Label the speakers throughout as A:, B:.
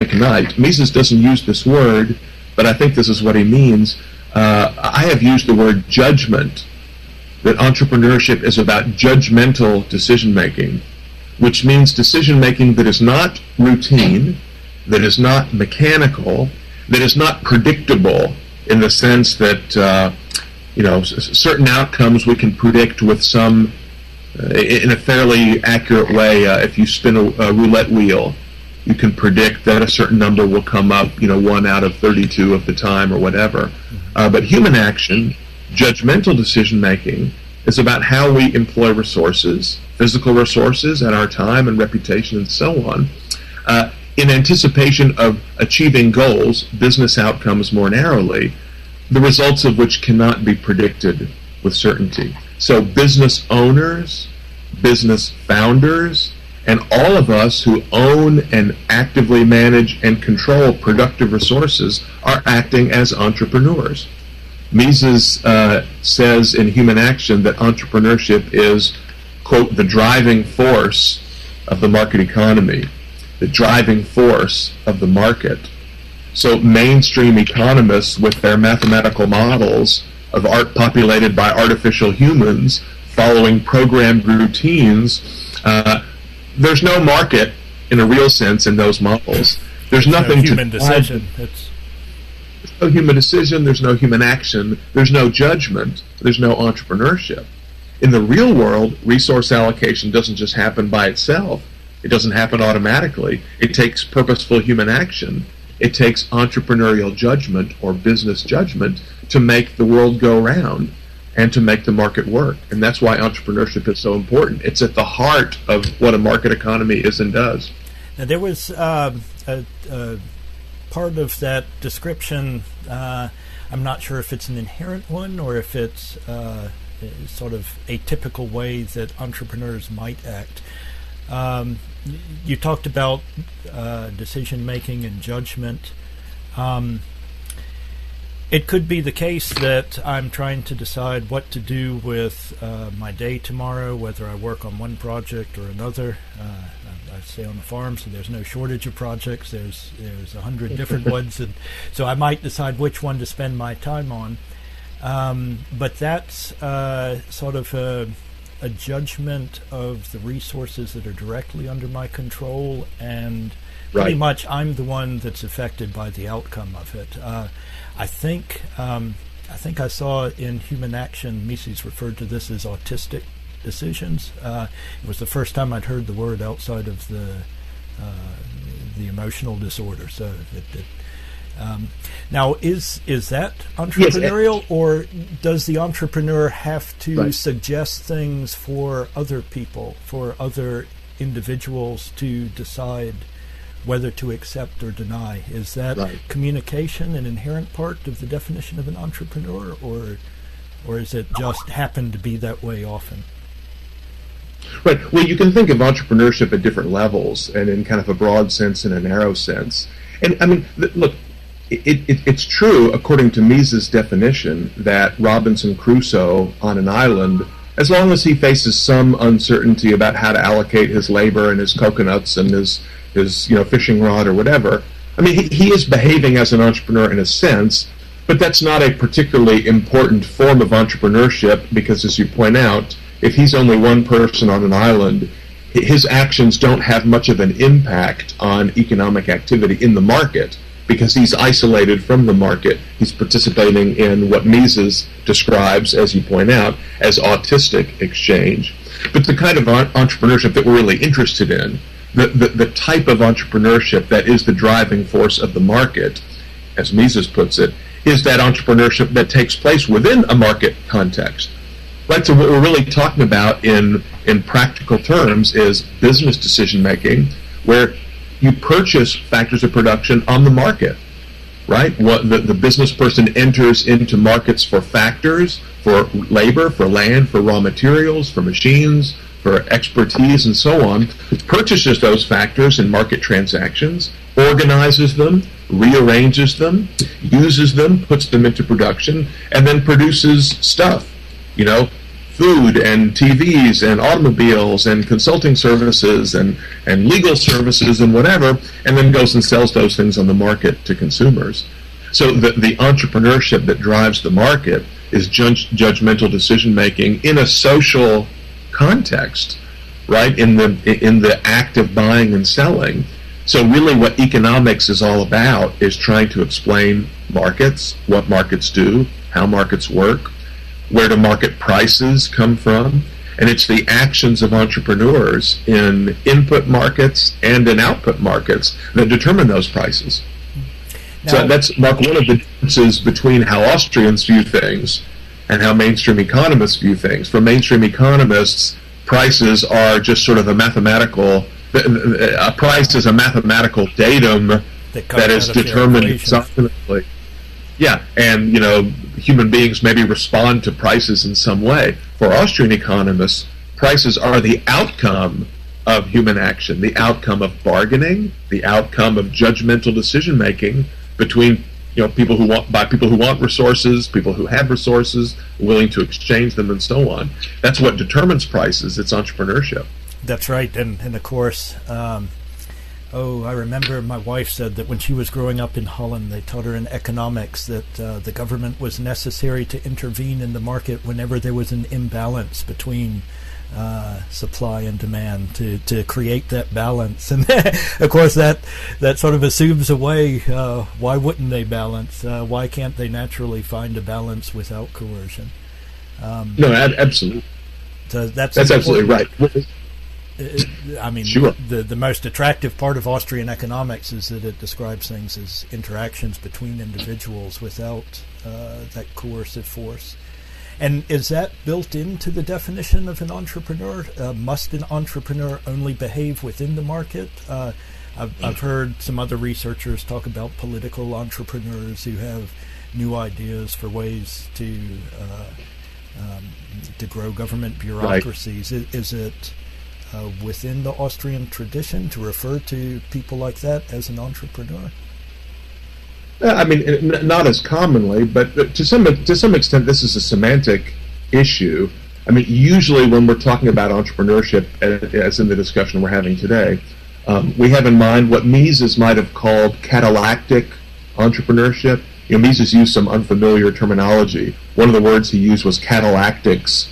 A: tonight. Mises doesn't use this word, but I think this is what he means. I have used the word judgment, that entrepreneurship is about judgmental decision-making, which means decision-making that is not routine, that is not mechanical, that is not predictable in the sense that certain outcomes we can predict with some, in a fairly accurate way. If you spin a roulette wheel, you can predict that a certain number will come up, 1 out of 32 of the time or whatever. But human action, judgmental decision-making, is about how we employ resources, physical resources, and our time and reputation and so on, in anticipation of achieving goals, business outcomes more narrowly, the results of which cannot be predicted with certainty. So business owners, business founders, and all of us who own and actively manage and control productive resources are acting as entrepreneurs. Mises says in Human Action that entrepreneurship is, quote, the driving force of the market economy, the driving force of the market. So mainstream economists, with their mathematical models of art populated by artificial humans following programmed routines, there's no market in a real sense in those models. There's nothing
B: no human decision.
A: There's no human decision, there's no human action, there's no judgment, there's no entrepreneurship. In the real world, resource allocation doesn't just happen by itself. It doesn't happen automatically. It takes purposeful human action. It takes entrepreneurial judgment or business judgment to make the world go round and to make the market work. And that's why entrepreneurship is so important. It's at the heart of what a market economy is and does.
B: Now, there was a part of that description, I'm not sure if it's an inherent one or if it's sort of a typical way that entrepreneurs might act. You talked about decision-making and judgment. It could be the case that I'm trying to decide what to do with my day tomorrow, whether I work on one project or another. I stay on the farm, so there's no shortage of projects. There's 100 different ones, and so I might decide which one to spend my time on. But that's sort of a judgment of the resources that are directly under my control, and pretty much I'm the one that's affected by the outcome of it. I think I saw in Human Action, Mises referred to this as autistic decisions. It was the first time I'd heard the word outside of the emotional disorder. So now, is that entrepreneurial, or does the entrepreneur have to suggest things for other people, for other individuals to decide whether to accept or deny? Is that communication an inherent part of the definition of an entrepreneur, or is it just happen to be that way often?
A: Right. Well, you can think of entrepreneurship at different levels, and in kind of a broad sense and a narrow sense. And I mean, look, it's true, according to Mises' definition, that Robinson Crusoe on an island, as long as he faces some uncertainty about how to allocate his labor and his coconuts and his fishing rod or whatever, I mean, he is behaving as an entrepreneur in a sense, but that's not a particularly important form of entrepreneurship because, as you point out, if he's only one person on an island, his actions don't have much of an impact on economic activity in the market because he's isolated from the market. He's participating in what Mises describes, as you point out, as autistic exchange. But the kind of entrepreneurship that we're really interested in, the type of entrepreneurship that is the driving force of the market, as Mises puts it, is that entrepreneurship that takes place within a market context. Right, so what we're really talking about in practical terms is business decision-making, where you purchase factors of production on the market, right? The business person enters into markets for factors, for labor, for land, for raw materials, for machines, for expertise, and so on, purchases those factors in market transactions, organizes them, rearranges them, uses them, puts them into production, and then produces stuff, food and TVs and automobiles and consulting services and legal services and whatever, and then goes and sells those things on the market to consumers. So the entrepreneurship that drives the market is judgmental decision making in a social context, right? In the act of buying and selling. So really what economics is all about is trying to explain markets, what markets do, how markets work, where do market prices come from, and it's the actions of entrepreneurs in input markets and in output markets that determine those prices. Now, so that's, Mark, one of the differences between how Austrians view things and how mainstream economists view things. For mainstream economists, prices are just sort of a mathematical, a price is a mathematical datum that is determined exogenally. Yeah, and human beings maybe respond to prices in some way. For Austrian economists, prices are the outcome of human action, the outcome of bargaining, the outcome of judgmental decision making between people who want resources, people who have resources, willing to exchange them, and so on. That's what determines prices. It's entrepreneurship.
B: That's right, and of course, I remember my wife said that when she was growing up in Holland, they taught her in economics that the government was necessary to intervene in the market whenever there was an imbalance between supply and demand to create that balance. And of course that sort of assumes away why wouldn't they balance? Why can't they naturally find a balance without coercion?
A: No, absolutely.
B: So that's
A: absolutely right.
B: I mean,
A: sure.
B: The most attractive part of Austrian economics is that it describes things as interactions between individuals without that coercive force. And is that built into the definition of an entrepreneur? Must an entrepreneur only behave within the market? I've heard some other researchers talk about political entrepreneurs who have new ideas for ways to grow government bureaucracies. Right. Is it within the Austrian tradition to refer to people like that as an entrepreneur?
A: I mean, not as commonly, but to some extent, this is a semantic issue. I mean, usually when we're talking about entrepreneurship, as in the discussion we're having today, we have in mind what Mises might have called catalactic entrepreneurship. Mises used some unfamiliar terminology. One of the words he used was catalactics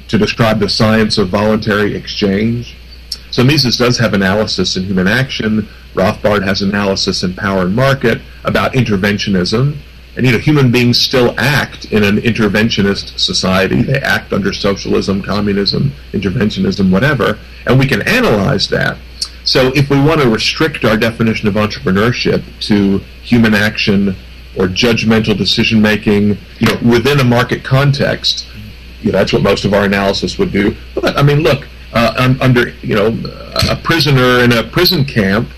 A: to describe the science of voluntary exchange. So Mises does have analysis in human action. Rothbard has analysis in Power and Market about interventionism. And human beings still act in an interventionist society. They act under socialism, communism, interventionism, whatever. And we can analyze that. So if we want to restrict our definition of entrepreneurship to human action or judgmental decision making, within a market context, that's what most of our analysis would do. But I mean, look, a prisoner in a prison camp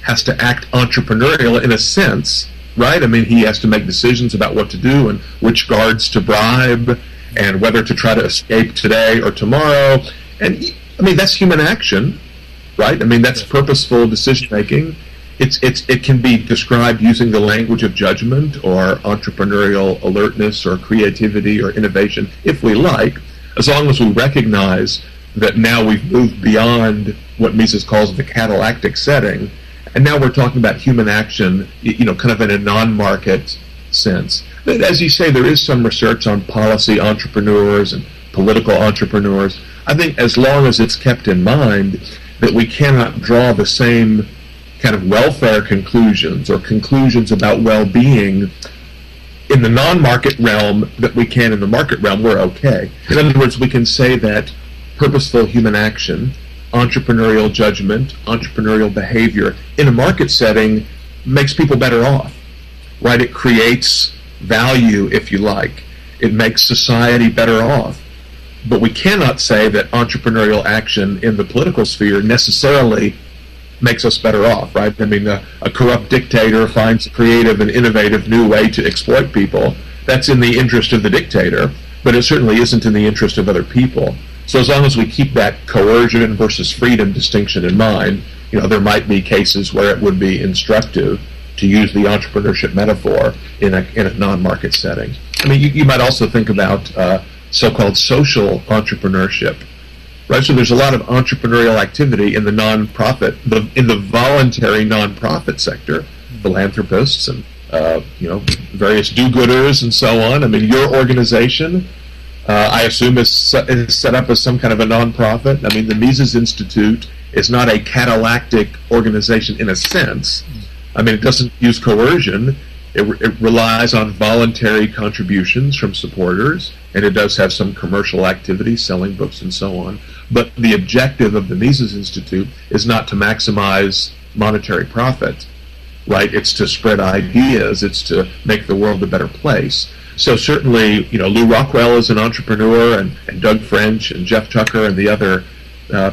A: has to act entrepreneurial in a sense, right? I mean, he has to make decisions about what to do and which guards to bribe and whether to try to escape today or tomorrow. And I mean, that's human action, right? I mean, that's purposeful decision making. It can be described using the language of judgment or entrepreneurial alertness or creativity or innovation, if we like, as long as we recognize that now we've moved beyond what Mises calls the catalactic setting, and now we're talking about human action, kind of in a non-market sense. But as you say, there is some research on policy entrepreneurs and political entrepreneurs. I think as long as it's kept in mind that we cannot draw the same kind of welfare conclusions or conclusions about well-being in the non-market realm that we can in the market realm, we're okay. In other words, we can say that purposeful human action, entrepreneurial judgment, entrepreneurial behavior in a market setting makes people better off, right? It creates value, if you like. It makes society better off. But we cannot say that entrepreneurial action in the political sphere necessarily makes us better off, right? I mean, a corrupt dictator finds a creative and innovative new way to exploit people. That's in the interest of the dictator, but it certainly isn't in the interest of other people. So as long as we keep that coercion versus freedom distinction in mind, there might be cases where it would be instructive to use the entrepreneurship metaphor in a non-market setting. I mean, you might also think about so-called social entrepreneurship. Right, so there's a lot of entrepreneurial activity in the nonprofit, in the voluntary nonprofit sector, philanthropists and various do-gooders and so on. I mean, your organization, I assume, is set up as some kind of a nonprofit. I mean, the Mises Institute is not a catalactic organization in a sense. I mean, it doesn't use coercion. It relies on voluntary contributions from supporters, and it does have some commercial activity, selling books and so on. But the objective of the Mises Institute is not to maximize monetary profit, right? It's to spread ideas. It's to make the world a better place. So certainly, Lou Rockwell is an entrepreneur, and Doug French and Jeff Tucker and the other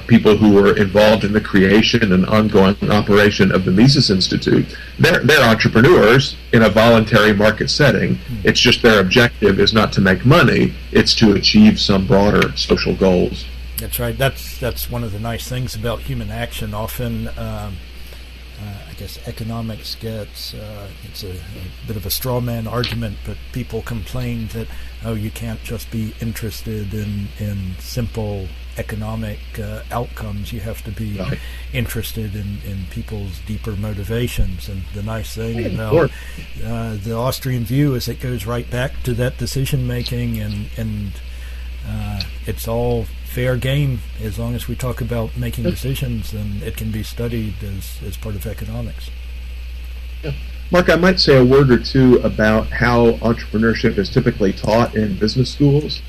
A: people who were involved in the creation and ongoing operation of the Mises Institute, they're entrepreneurs in a voluntary market setting. It's just their objective is not to make money, it's to achieve some broader social goals.
B: That's right. That's one of the nice things about human action. Often, I guess economics gets, it's a bit of a straw man argument, but people complain that, you can't just be interested in simple economic outcomes. You have to be interested in people's deeper motivations. And the nice thing about the Austrian view is it goes right back to that decision making, and it's all fair game as long as we talk about making decisions, and it can be studied as part of economics.
A: Yeah. Mark, I might say a word or two about how entrepreneurship is typically taught in business schools.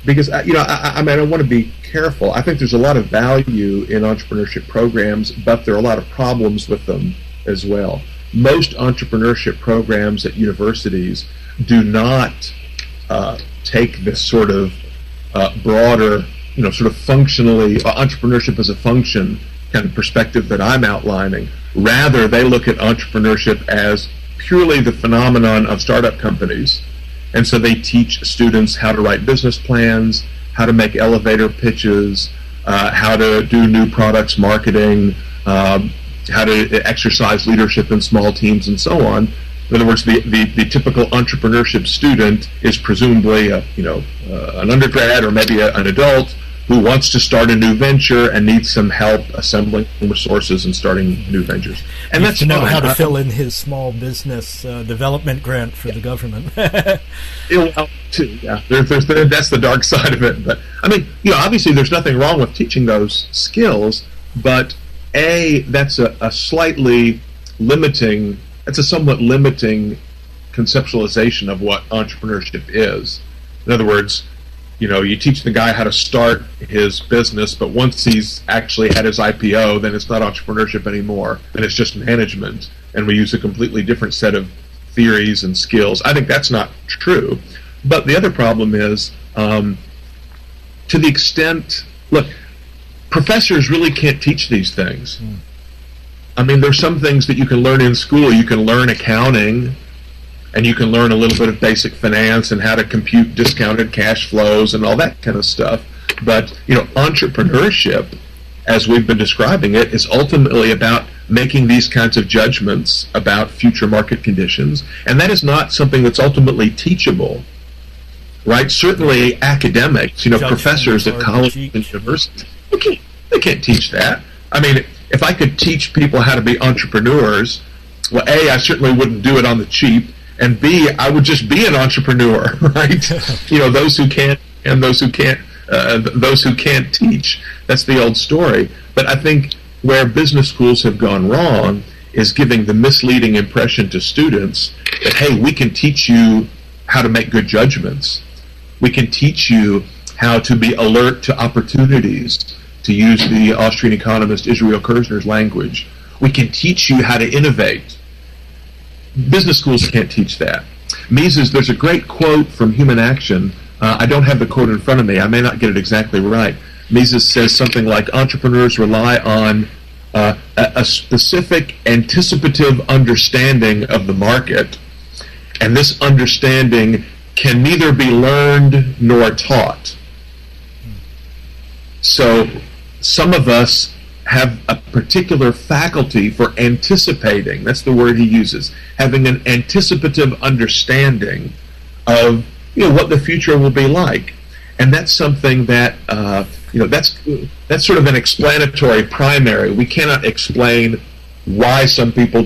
A: Because I want to be careful. I think there's a lot of value in entrepreneurship programs, but there are a lot of problems with them as well. Most entrepreneurship programs at universities do not take this sort of broader, sort of functionally entrepreneurship as a function kind of perspective that I'm outlining. Rather, they look at entrepreneurship as purely the phenomenon of startup companies. And so they teach students how to write business plans, how to make elevator pitches, how to do new products marketing, how to exercise leadership in small teams, and so on. In other words, the typical entrepreneurship student is presumably an undergrad or maybe an adult who wants to start a new venture and needs some help assembling resources and starting new ventures. And that's
B: to know how to fill in his small business development grant for the government.
A: That's the dark side of it. But I mean, obviously there's nothing wrong with teaching those skills, but that's a somewhat limiting conceptualization of what entrepreneurship is. In other words, you teach the guy how to start his business, but once he's actually had his IPO, then it's not entrepreneurship anymore, and it's just management, and we use a completely different set of theories and skills. I think that's not true. But the other problem is, to the extent, look, professors really can't teach these things. I mean, there's some things that you can learn in school. You can learn accounting, and you can learn a little bit of basic finance and how to compute discounted cash flows and all that kind of stuff. But, entrepreneurship, as we've been describing it, is ultimately about making these kinds of judgments about future market conditions, and that is not something that's ultimately teachable, right? Certainly academics, professors at college and universities, they can't teach that. I mean, if I could teach people how to be entrepreneurs, well, A, I certainly wouldn't do it on the cheap, and B, I would just be an entrepreneur, right? Those who can't and those who can't teach. That's the old story. But I think where business schools have gone wrong is giving the misleading impression to students that, hey, we can teach you how to make good judgments. We can teach you how to be alert to opportunities, to use the Austrian economist Israel Kirzner's language. We can teach you how to innovate. Business schools can't teach that. Mises, there's a great quote from Human Action. I don't have the quote in front of me. I may not get it exactly right. Mises says something like, entrepreneurs rely on a specific anticipative understanding of the market, and this understanding can neither be learned nor taught. So some of us have a particular faculty for anticipating, that's the word he uses, having an anticipative understanding of what the future will be like. And that's something that, that's sort of an explanatory primary. We cannot explain why some people